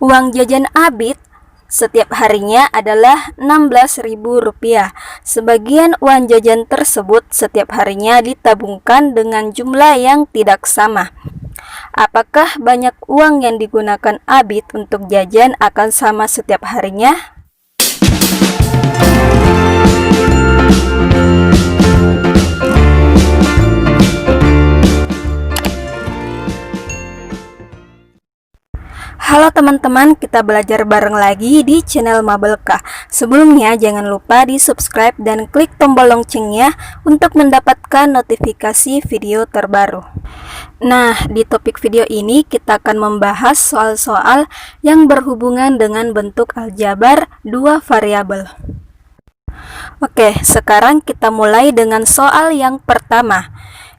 Uang jajan Abid setiap harinya adalah Rp16.000. Sebagian uang jajan tersebut setiap harinya ditabungkan dengan jumlah yang tidak sama. Apakah banyak uang yang digunakan Abid untuk jajan akan sama setiap harinya? Halo teman-teman, kita belajar bareng lagi di channel Mabelkah. Sebelumnya jangan lupa di subscribe dan klik tombol loncengnya untuk mendapatkan notifikasi video terbaru. Nah, di topik video ini kita akan membahas soal-soal yang berhubungan dengan bentuk aljabar dua variabel. Oke, sekarang kita mulai dengan soal yang pertama.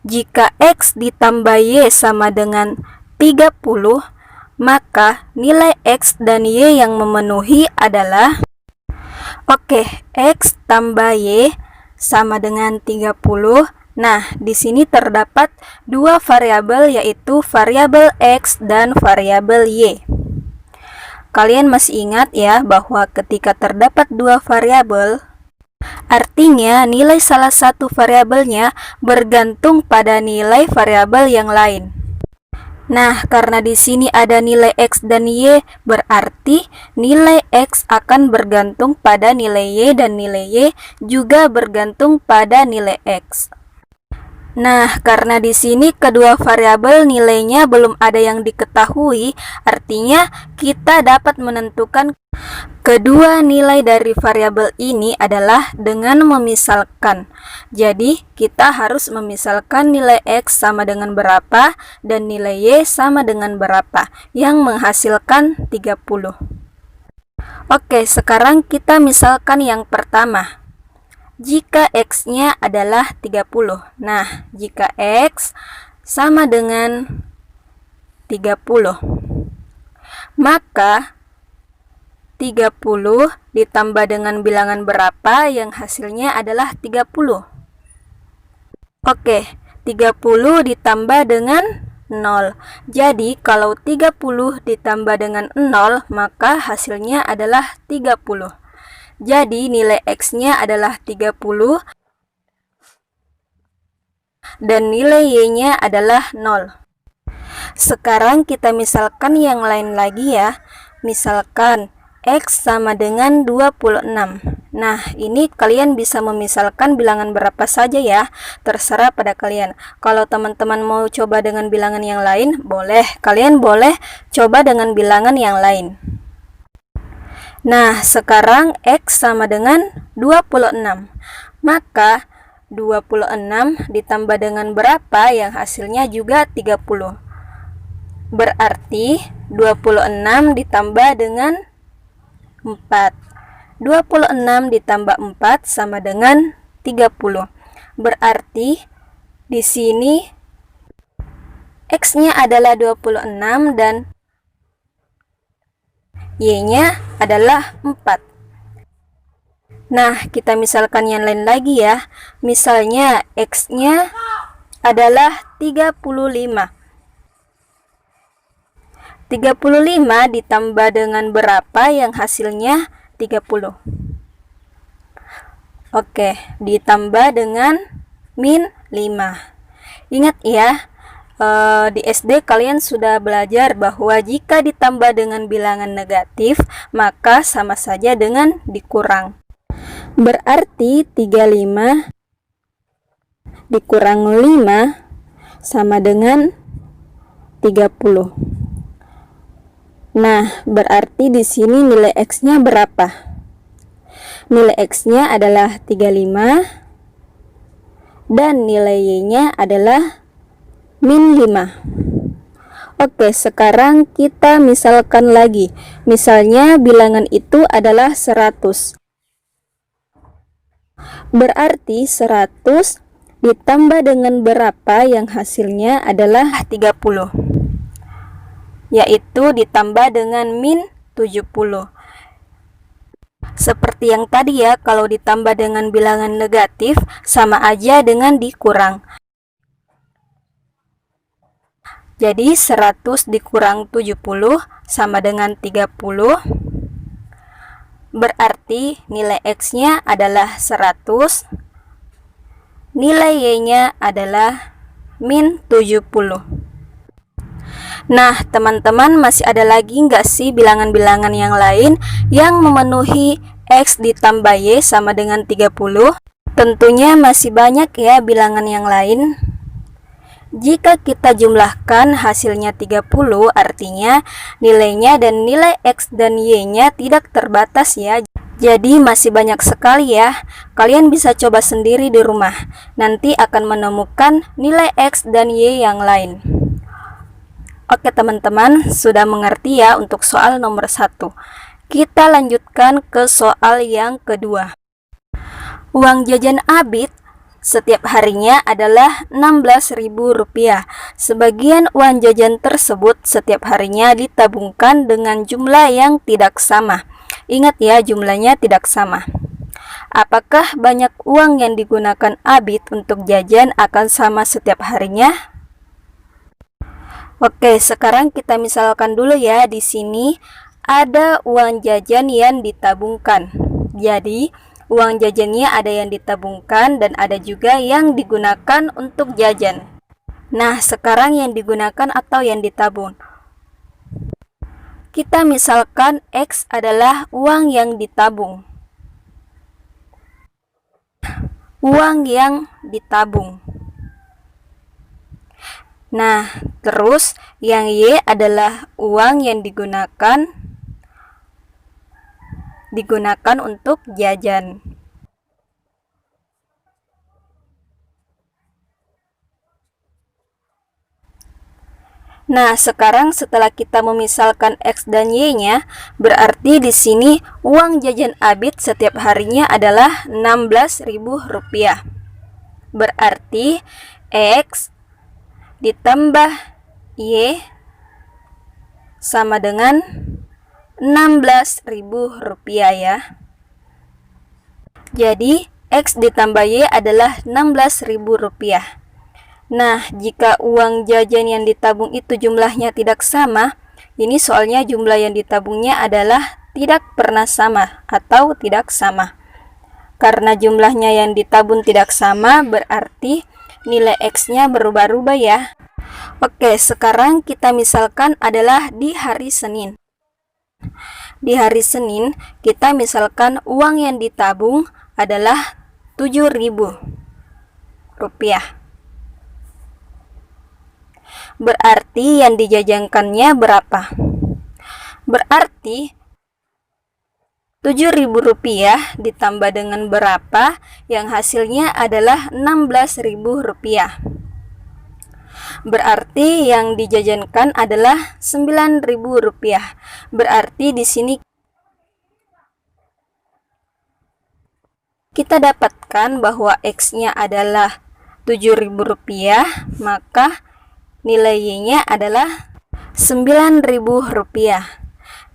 Jika X ditambah Y sama dengan 30, maka nilai X dan Y yang memenuhi adalah X tambah Y sama dengan 30. Nah, di sini terdapat dua variabel, yaitu variabel X dan variabel Y. Kalian masih ingat ya bahwa ketika terdapat dua variabel, artinya nilai salah satu variabelnya bergantung pada nilai variabel yang lain. Nah, karena di sini ada nilai X dan Y, berarti nilai X akan bergantung pada nilai Y dan nilai Y juga bergantung pada nilai X. Nah, karena di sini kedua variabel nilainya belum ada yang diketahui, artinya kita dapat menentukan kedua nilai dari variabel ini adalah dengan memisalkan. Jadi, kita harus memisalkan nilai X sama dengan berapa dan nilai Y sama dengan berapa, yang menghasilkan 30. Oke, sekarang kita misalkan yang pertama. Jika X-nya adalah 30. Nah, jika X sama dengan 30, maka 30 ditambah dengan bilangan berapa yang hasilnya adalah 30. Oke, 30 ditambah dengan 0. Jadi, kalau 30 ditambah dengan 0, maka hasilnya adalah 30. Jadi, nilai X-nya adalah 30 dan nilai Y-nya adalah 0. Sekarang kita misalkan yang lain lagi ya. Misalkan X sama dengan 26. Nah, ini kalian bisa memisalkan bilangan berapa saja ya, terserah pada kalian. Kalau teman-teman mau coba dengan bilangan yang lain, boleh. Kalian boleh coba dengan bilangan yang lain. Nah, sekarang X sama dengan 26. Maka 26 ditambah dengan berapa yang hasilnya juga 30. Berarti 26 ditambah dengan 4. 26 ditambah 4 sama dengan 30. Berarti di sini X-nya adalah 26 dan Y-nya adalah 4. Nah, kita misalkan yang lain lagi ya. Misalnya X-nya adalah 35. 35 ditambah dengan berapa yang hasilnya 30. Oke, ditambah dengan min 5. Ingat ya, di SD kalian sudah belajar bahwa jika ditambah dengan bilangan negatif, maka sama saja dengan dikurang. Berarti 35 dikurang 5 sama dengan 30. Nah, berarti di sini nilai X-nya berapa? Nilai X-nya adalah 35 dan nilai Y-nya adalah min 5. Oke, sekarang kita misalkan lagi. Misalnya bilangan itu adalah 100. Berarti 100 ditambah dengan berapa yang hasilnya adalah 30. Yaitu ditambah dengan min 70. Seperti yang tadi ya, kalau ditambah dengan bilangan negatif sama aja dengan dikurang. Jadi 100 dikurang 70 sama dengan 30. Berarti nilai X-nya adalah 100. Nilai Y-nya adalah min 70. Nah, teman-teman, masih ada lagi nggak sih bilangan-bilangan yang lain yang memenuhi X ditambah Y sama dengan 30? Tentunya masih banyak ya bilangan yang lain. Jika kita jumlahkan hasilnya 30, artinya nilainya dan nilai X dan Y-nya tidak terbatas ya. Jadi masih banyak sekali ya. Kalian bisa coba sendiri di rumah. Nanti akan menemukan nilai X dan Y yang lain. Oke teman-teman, sudah mengerti ya untuk soal nomor 1. Kita lanjutkan ke soal yang kedua. Uang jajan Abid setiap harinya adalah Rp16.000. Sebagian uang jajan tersebut setiap harinya ditabungkan dengan jumlah yang tidak sama. Ingat ya, jumlahnya tidak sama. Apakah banyak uang yang digunakan Abid untuk jajan akan sama setiap harinya? Oke, sekarang kita misalkan dulu ya, di sini ada uang jajan yang ditabungkan. Jadi, uang jajannya ada yang ditabungkan dan ada juga yang digunakan untuk jajan. Nah, sekarang yang digunakan atau yang ditabung. Kita misalkan X adalah uang yang ditabung. Uang yang ditabung. Nah, terus yang Y adalah uang yang digunakan untuk jajan. Nah, sekarang setelah kita memisalkan X dan Y-nya, berarti di sini uang jajan Abid setiap harinya adalah Rp16.000. Berarti X ditambah Y sama dengan Rp16.000 ya. Jadi X ditambah Y adalah Rp16.000. Nah, jika uang jajan yang ditabung itu jumlahnya tidak sama, ini soalnya jumlah yang ditabungnya adalah tidak pernah sama atau tidak sama. Karena jumlahnya yang ditabung tidak sama, berarti nilai X-nya berubah-ubah ya. Oke, sekarang kita misalkan adalah di hari Senin. Di hari Senin, kita misalkan uang yang ditabung adalah Rp7.000. Berarti yang dijajankannya berapa? Berarti Rp7.000 ditambah dengan berapa yang hasilnya adalah Rp16.000. Berarti yang dijajankan adalah Rp9.000. Berarti di sini kita dapatkan bahwa X-nya adalah Rp7.000, maka nilai Y-nya adalah Rp9.000.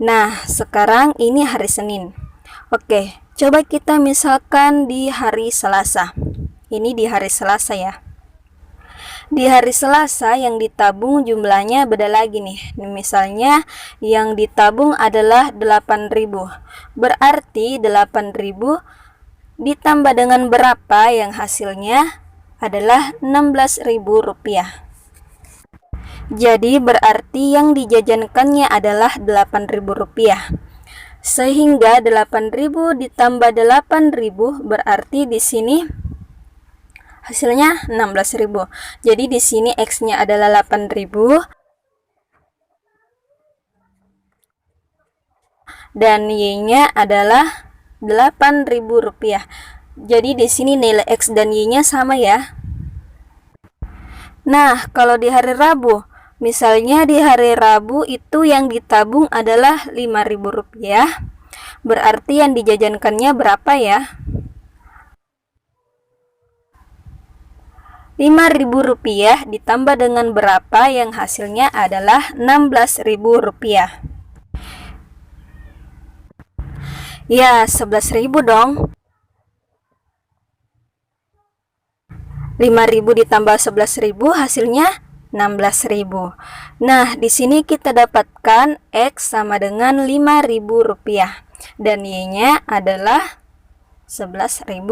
Nah, sekarang ini hari Senin. Oke, coba kita misalkan di hari Selasa. Ini di hari Selasa ya. Di hari Selasa yang ditabung jumlahnya beda lagi nih. Misalnya yang ditabung adalah 8.000. Berarti 8.000 ditambah dengan berapa yang hasilnya adalah Rp16.000. Jadi berarti yang dijajankannya adalah Rp8.000. Sehingga 8.000 ditambah 8.000 berarti di sini hasilnya 16.000. Jadi di sini X-nya adalah 8.000 dan Y-nya adalah Rp8.000. Jadi di sini nilai X dan Y-nya sama ya. Nah, kalau di hari Rabu, misalnya di hari Rabu itu yang ditabung adalah Rp5.000. Berarti yang dijajankannya berapa ya? Rp5.000 ditambah dengan berapa yang hasilnya adalah Rp16.000. Ya, 11.000 dong. 5.000 ditambah 11.000 hasilnya 16.000. Nah, di sini kita dapatkan X sama dengan Rp5.000 dan Y-nya adalah Rp11.000.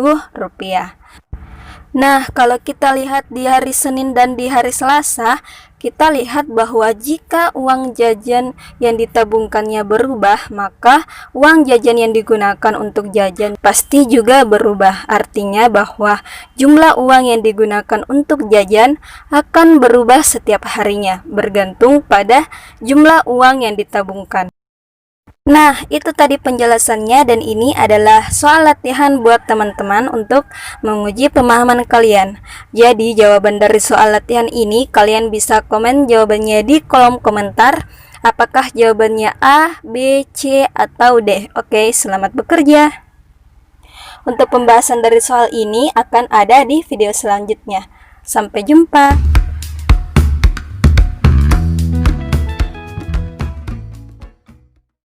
Nah, kalau kita lihat di hari Senin dan di hari Selasa, kita lihat bahwa jika uang jajan yang ditabungkannya berubah, maka uang jajan yang digunakan untuk jajan pasti juga berubah. Artinya bahwa jumlah uang yang digunakan untuk jajan akan berubah setiap harinya, bergantung pada jumlah uang yang ditabungkan. Nah, itu tadi penjelasannya dan ini adalah soal latihan buat teman-teman untuk menguji pemahaman kalian. Jadi, jawaban dari soal latihan ini kalian bisa komen jawabannya di kolom komentar. Apakah jawabannya A, B, C, atau D? Oke, selamat bekerja. Untuk pembahasan dari soal ini akan ada di video selanjutnya. Sampai jumpa.